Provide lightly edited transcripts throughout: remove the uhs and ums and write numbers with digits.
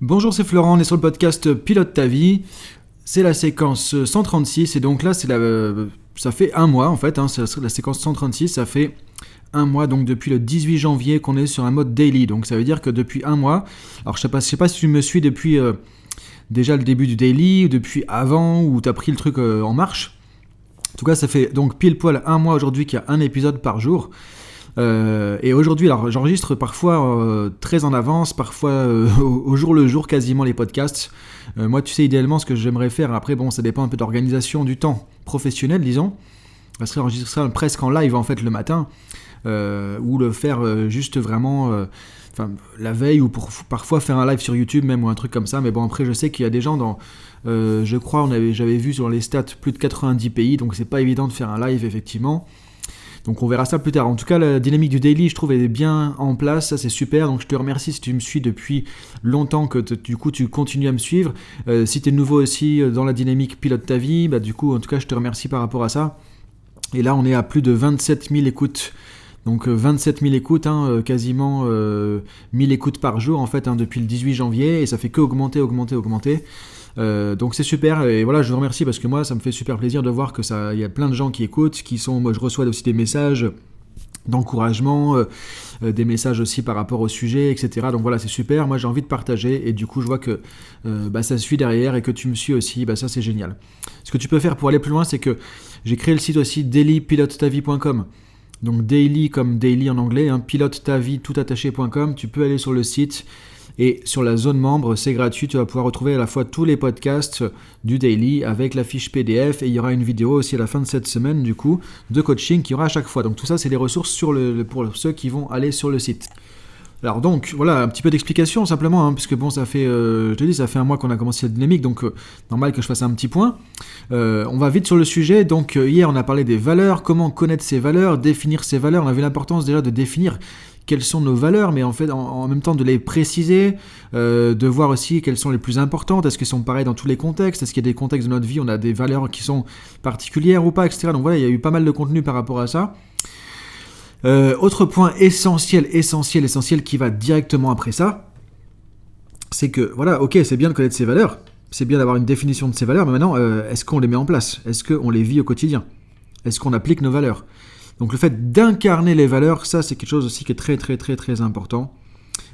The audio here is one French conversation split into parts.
Bonjour, c'est Florent, on est sur le podcast Pilote ta vie. C'est la séquence 136 et donc là ça fait un mois en fait, c'est la séquence 136, ça fait un mois donc depuis le 18 janvier qu'on est sur un mode daily. Donc ça veut dire que depuis un mois, alors je sais pas si tu me suis depuis déjà le début du daily, ou depuis avant, ou tu as pris le truc en marche. En tout cas ça fait donc pile poil un mois aujourd'hui qu'il y a un épisode par jour. Et aujourd'hui, alors j'enregistre parfois très en avance, parfois au jour le jour quasiment les podcasts. Moi, tu sais, idéalement, ce que j'aimerais faire, après, bon, ça dépend un peu de l'organisation du temps professionnel, disons. Ça serait enregistrer ça presque en live, en fait, le matin, ou le faire juste vraiment la veille, ou pour parfois faire un live sur YouTube même, ou un truc comme ça. Mais bon, après, je sais qu'il y a des gens dans... je crois, j'avais vu sur les stats plus de 90 pays, donc c'est pas évident de faire un live, effectivement. Donc on verra ça plus tard. En tout cas, la dynamique du daily, je trouve, elle est bien en place. Ça, c'est super. Donc je te remercie si tu me suis depuis longtemps, que du coup, tu continues à me suivre. Si tu es nouveau aussi dans la dynamique Pilote ta vie, du coup, en tout cas, je te remercie par rapport à ça. Et là, on est à plus de 27 000 écoutes. Donc 27 000 écoutes, quasiment 1000 écoutes par jour, en fait, depuis le 18 janvier. Et ça fait que augmenter. Donc c'est super, et voilà, je vous remercie parce que moi ça me fait super plaisir de voir que il y a plein de gens qui écoutent, moi je reçois aussi des messages d'encouragement, des messages aussi par rapport au sujet, etc. Donc voilà, c'est super, moi j'ai envie de partager et du coup je vois que ça suit derrière et que tu me suis aussi, ça c'est génial. Ce que tu peux faire pour aller plus loin, c'est que j'ai créé le site aussi dailypilotetavie.com. Donc daily comme daily en anglais, pilotetavie toutattaché.com, tu peux aller sur le site. Et sur la zone membre, c'est gratuit, tu vas pouvoir retrouver à la fois tous les podcasts du daily avec la fiche PDF et il y aura une vidéo aussi à la fin de cette semaine du coup de coaching qu'il y aura à chaque fois. Donc tout ça, c'est des ressources pour ceux qui vont aller sur le site. Alors donc voilà, un petit peu d'explication simplement, puisque bon, ça fait un mois qu'on a commencé cette dynamique, donc normal que je fasse un petit point. On va vite sur le sujet. Donc hier on a parlé des valeurs, comment connaître ses valeurs, définir ses valeurs. On a vu l'importance déjà de définir quelles sont nos valeurs, mais en fait en même temps de les préciser, de voir aussi quelles sont les plus importantes, est-ce qu'elles sont pareilles dans tous les contextes, est-ce qu'il y a des contextes de notre vie, on a des valeurs qui sont particulières ou pas, etc. Donc voilà, il y a eu pas mal de contenu par rapport à ça. Autre point essentiel qui va directement après ça, c'est que voilà, ok, c'est bien de connaître ses valeurs, c'est bien d'avoir une définition de ses valeurs, mais maintenant, est-ce qu'on les met en place ? Est-ce qu'on les vit au quotidien ? Est-ce qu'on applique nos valeurs ? Donc le fait d'incarner les valeurs, ça c'est quelque chose aussi qui est très très très très important.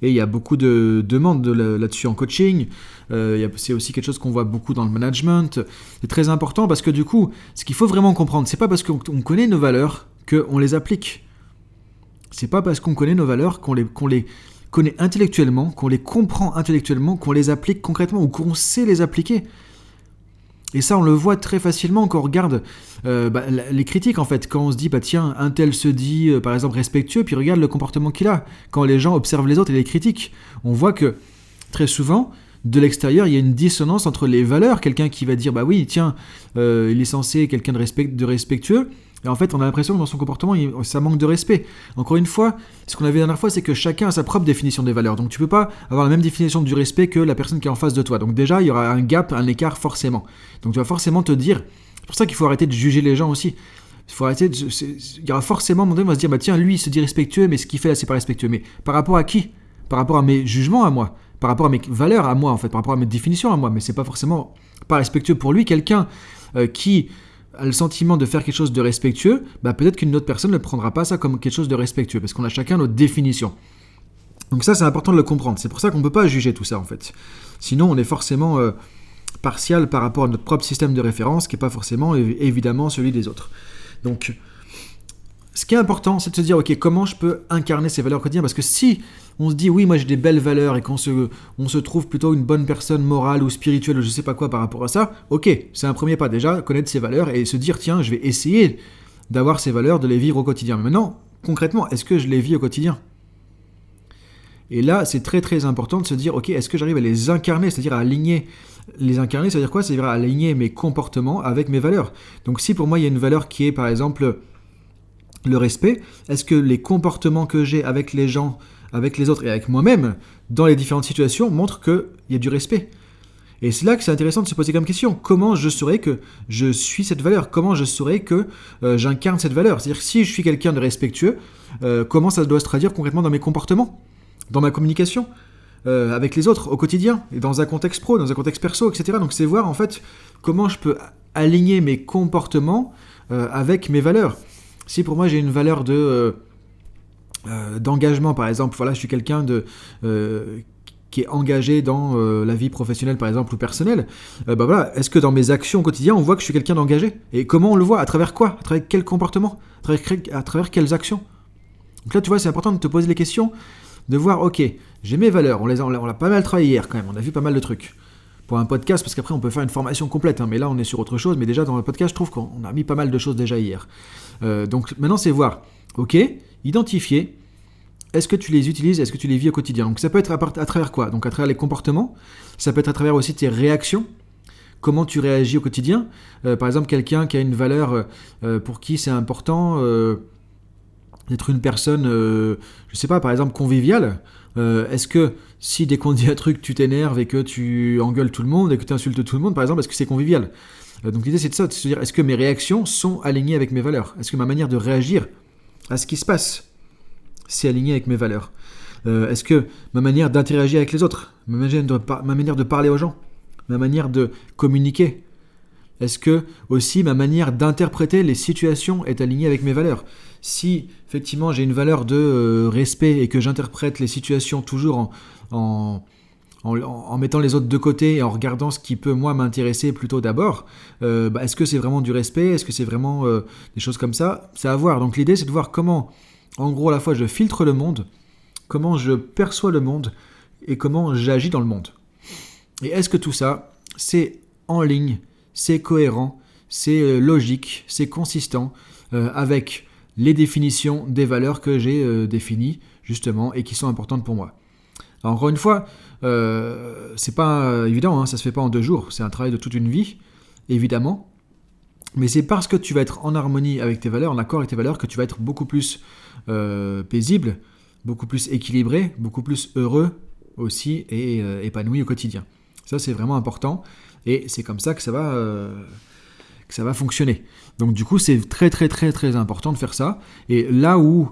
Et il y a beaucoup de demandes là-dessus en coaching. C'est aussi quelque chose qu'on voit beaucoup dans le management. C'est très important parce que du coup, ce qu'il faut vraiment comprendre, c'est pas parce qu'on connaît nos valeurs qu'on les applique. C'est pas parce qu'on connaît nos valeurs qu'on les connaît intellectuellement, qu'on les comprend intellectuellement, qu'on les applique concrètement ou qu'on sait les appliquer. Et ça, on le voit très facilement quand on regarde les critiques, en fait. Quand on se dit, tiens, un tel se dit, par exemple, respectueux, puis regarde le comportement qu'il a. Quand les gens observent les autres et les critiquent, on voit que, très souvent, de l'extérieur, il y a une dissonance entre les valeurs. Quelqu'un qui va dire, oui, tiens, il est censé être quelqu'un de respectueux. Et en fait, on a l'impression que dans son comportement, ça manque de respect. Encore une fois, ce qu'on avait la dernière fois, c'est que chacun a sa propre définition des valeurs. Donc tu peux pas avoir la même définition du respect que la personne qui est en face de toi. Donc déjà, il y aura un gap, un écart forcément. Donc tu vas forcément te dire... C'est pour ça qu'il faut arrêter de juger les gens aussi. Il faut arrêter il y aura forcément un moment donné, on va se dire, tiens, lui, il se dit respectueux, mais ce qu'il fait là, c'est pas respectueux. Mais par rapport à qui ? Par rapport à mes jugements à moi. Par rapport à mes valeurs à moi, en fait. Par rapport à mes définitions à moi. Mais c'est pas forcément pas respectueux pour lui. Quelqu'un qui... a le sentiment de faire quelque chose de respectueux, peut-être qu'une autre personne ne prendra pas ça comme quelque chose de respectueux, parce qu'on a chacun notre définition. Donc ça, c'est important de le comprendre. C'est pour ça qu'on ne peut pas juger tout ça, en fait. Sinon, on est forcément partial par rapport à notre propre système de référence, qui n'est pas forcément, évidemment, celui des autres. Donc, ce qui est important, c'est de se dire, ok, comment je peux incarner ces valeurs quotidiennes ? Parce que si on se dit, oui, moi j'ai des belles valeurs et qu'on se trouve plutôt une bonne personne morale ou spirituelle ou je sais pas quoi par rapport à ça, ok, c'est un premier pas déjà, connaître ses valeurs et se dire, tiens, je vais essayer d'avoir ces valeurs, de les vivre au quotidien. Mais maintenant, concrètement, est-ce que je les vis au quotidien ? Et là, c'est très très important de se dire, ok, est-ce que j'arrive à les incarner, c'est-à-dire à aligner. Les incarner, c'est-à-dire quoi ? C'est-à-dire à aligner mes comportements avec mes valeurs. Donc si pour moi il y a une valeur qui est par exemple le respect, est-ce que les comportements que j'ai avec les gens, avec les autres et avec moi-même, dans les différentes situations, montrent qu'il y a du respect ? Et c'est là que c'est intéressant de se poser comme question. Comment je saurais que je suis cette valeur ? Comment je saurais que j'incarne cette valeur ? C'est-à-dire si je suis quelqu'un de respectueux, comment ça doit se traduire concrètement dans mes comportements ? Dans ma communication ? avec les autres au quotidien, et dans un contexte pro, dans un contexte perso, etc. Donc c'est voir en fait comment je peux aligner mes comportements avec mes valeurs. Si pour moi j'ai une valeur d'engagement par exemple, voilà, je suis quelqu'un qui est engagé dans la vie professionnelle par exemple ou personnelle, voilà, est-ce que dans mes actions au quotidien on voit que je suis quelqu'un d'engagé? Et comment on le voit? À travers quoi? À travers quel comportement? À travers quelles actions? Donc là tu vois, c'est important de te poser les questions, de voir, ok, j'ai mes valeurs, on l'a pas mal travaillé hier quand même, on a vu pas mal de trucs pour un podcast, parce qu'après on peut faire une formation complète, mais là on est sur autre chose, mais déjà dans le podcast je trouve qu'on a mis pas mal de choses déjà hier. Donc maintenant c'est voir, ok, identifier, est-ce que tu les utilises, est-ce que tu les vis au quotidien? Donc ça peut être à travers quoi? Donc à travers les comportements, ça peut être à travers aussi tes réactions, comment tu réagis au quotidien. Par exemple, quelqu'un qui a une valeur pour qui c'est important d'être une personne, je sais pas, par exemple conviviale. Est-ce que si dès qu'on dit un truc tu t'énerves et que tu engueules tout le monde et que tu insultes tout le monde, par exemple, est-ce que c'est convivial? Donc l'idée c'est de ça, de se dire, est-ce que mes réactions sont alignées avec mes valeurs? Est-ce que ma manière de réagir à ce qui se passe, c'est aligné avec mes valeurs? Est-ce que ma manière d'interagir avec les autres, ma manière de parler aux gens, ma manière de communiquer, est-ce que aussi ma manière d'interpréter les situations est alignée avec mes valeurs? Si effectivement j'ai une valeur de respect et que j'interprète les situations toujours en mettant les autres de côté et en regardant ce qui peut moi m'intéresser plutôt d'abord, est-ce que c'est vraiment du respect? Est-ce que c'est vraiment des choses comme ça? C'est à voir. Donc l'idée c'est de voir comment, en gros, à la fois je filtre le monde, comment je perçois le monde et comment j'agis dans le monde. Et est-ce que tout ça, c'est en ligne, c'est cohérent, c'est logique, c'est consistant avec les définitions des valeurs que j'ai définies, justement, et qui sont importantes pour moi. Alors, encore une fois, c'est pas évident, ça se fait pas en 2 jours, c'est un travail de toute une vie, évidemment, mais c'est parce que tu vas être en harmonie avec tes valeurs, en accord avec tes valeurs, que tu vas être beaucoup plus paisible, beaucoup plus équilibré, beaucoup plus heureux aussi et épanoui au quotidien. Ça, c'est vraiment important et c'est comme ça que ça va fonctionner. Donc du coup, c'est très très très très important de faire ça. Et là où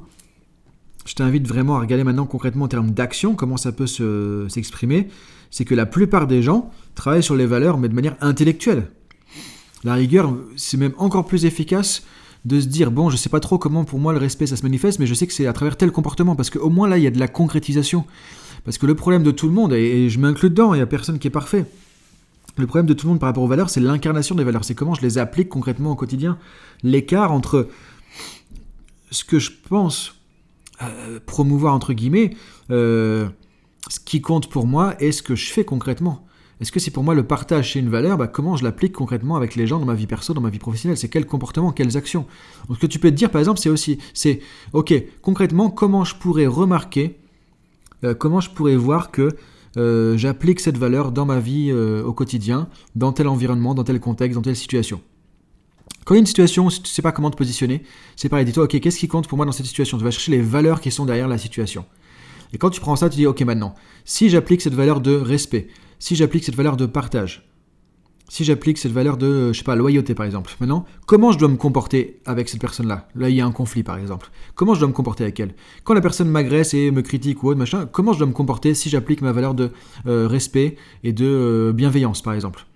je t'invite vraiment à regarder maintenant concrètement en termes d'action, comment ça peut s'exprimer, c'est que la plupart des gens travaillent sur les valeurs, mais de manière intellectuelle. La rigueur, c'est même encore plus efficace de se dire, bon, je sais pas trop comment pour moi le respect ça se manifeste, mais je sais que c'est à travers tel comportement, parce qu'au moins là, il y a de la concrétisation. Parce que le problème de tout le monde, et je m'inclus dedans, il n'y a personne qui est parfait, le problème de tout le monde par rapport aux valeurs, c'est l'incarnation des valeurs, c'est comment je les applique concrètement au quotidien. L'écart entre ce que je pense promouvoir, entre guillemets, ce qui compte pour moi et ce que je fais concrètement. Est-ce que c'est pour moi le partage, c'est une valeur, comment je l'applique concrètement avec les gens dans ma vie perso, dans ma vie professionnelle? C'est quel comportement, quelles actions? Donc ce que tu peux te dire par exemple, c'est ok, concrètement, comment je pourrais remarquer, comment je pourrais voir que j'applique cette valeur dans ma vie au quotidien, dans tel environnement, dans tel contexte, dans telle situation. Quand il y a une situation, si tu ne sais pas comment te positionner, c'est pareil, dis-toi, ok, qu'est-ce qui compte pour moi dans cette situation? Tu vas chercher les valeurs qui sont derrière la situation. Et quand tu prends ça, tu dis, ok, maintenant, si j'applique cette valeur de respect, si j'applique cette valeur de partage, si j'applique cette valeur de, loyauté par exemple, maintenant, comment je dois me comporter avec cette personne-là? Là, il y a un conflit par exemple. Comment je dois me comporter avec elle? Quand la personne m'agresse et me critique ou autre, machin, comment je dois me comporter si j'applique ma valeur de respect et de bienveillance par exemple?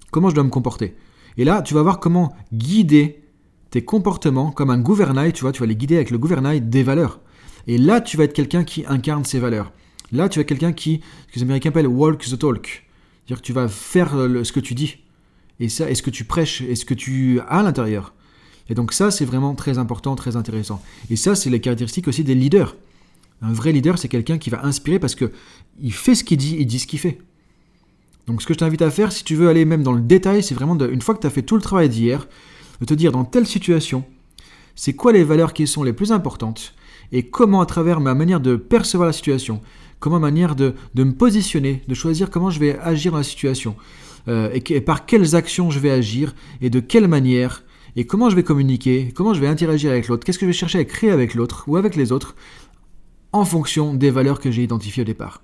Comment je dois me comporter? Et là, tu vas voir comment guider tes comportements comme un gouvernail, tu vas les guider avec le gouvernail des valeurs. Et là, tu vas être quelqu'un qui incarne ces valeurs. Là, tu vas être quelqu'un qui, ce que les Américains appellent walk the talk. C'est-à-dire que tu vas faire ce que tu dis. Et ça, est ce que tu prêches, et ce que tu as à l'intérieur. Et donc ça, c'est vraiment très important, très intéressant. Et ça, c'est les caractéristiques aussi des leaders. Un vrai leader, c'est quelqu'un qui va inspirer parce qu'il fait ce qu'il dit, il dit ce qu'il fait. Donc ce que je t'invite à faire, si tu veux aller même dans le détail, c'est vraiment, une fois que tu as fait tout le travail d'hier, de te dire dans telle situation, c'est quoi les valeurs qui sont les plus importantes et comment à travers ma manière de percevoir la situation, comment ma manière de me positionner, de choisir comment je vais agir dans la situation et par quelles actions je vais agir et de quelle manière et comment je vais communiquer, comment je vais interagir avec l'autre, qu'est-ce que je vais chercher à créer avec l'autre ou avec les autres en fonction des valeurs que j'ai identifiées au départ.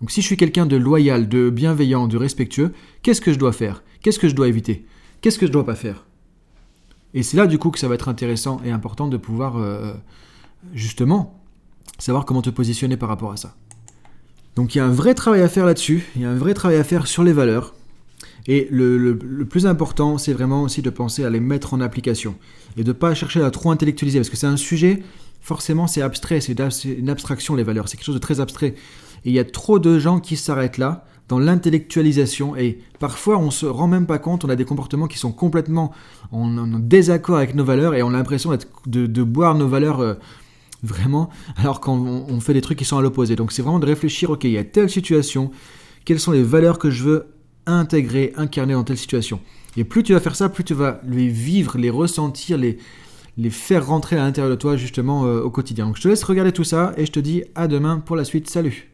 Donc si je suis quelqu'un de loyal, de bienveillant, de respectueux, qu'est-ce que je dois faire? Qu'est-ce que je dois éviter? Qu'est-ce que je ne dois pas faire? Et c'est là du coup que ça va être intéressant et important de pouvoir justement savoir comment te positionner par rapport à ça. Donc il y a un vrai travail à faire là-dessus, il y a un vrai travail à faire sur les valeurs. Et le plus important, c'est vraiment aussi de penser à les mettre en application et de ne pas chercher à trop intellectualiser, parce que c'est un sujet, forcément c'est abstrait, c'est une abstraction les valeurs, c'est quelque chose de très abstrait. Et il y a trop de gens qui s'arrêtent là, dans l'intellectualisation, et parfois on se rend même pas compte, on a des comportements qui sont complètement en désaccord avec nos valeurs, et on a l'impression de boire nos valeurs vraiment, alors qu'on fait des trucs qui sont à l'opposé. Donc c'est vraiment de réfléchir, ok, il y a telle situation, quelles sont les valeurs que je veux intégrer, incarner dans telle situation. Et plus tu vas faire ça, plus tu vas les vivre, les ressentir, les faire rentrer à l'intérieur de toi justement au quotidien. Donc je te laisse regarder tout ça et je te dis à demain pour la suite. Salut!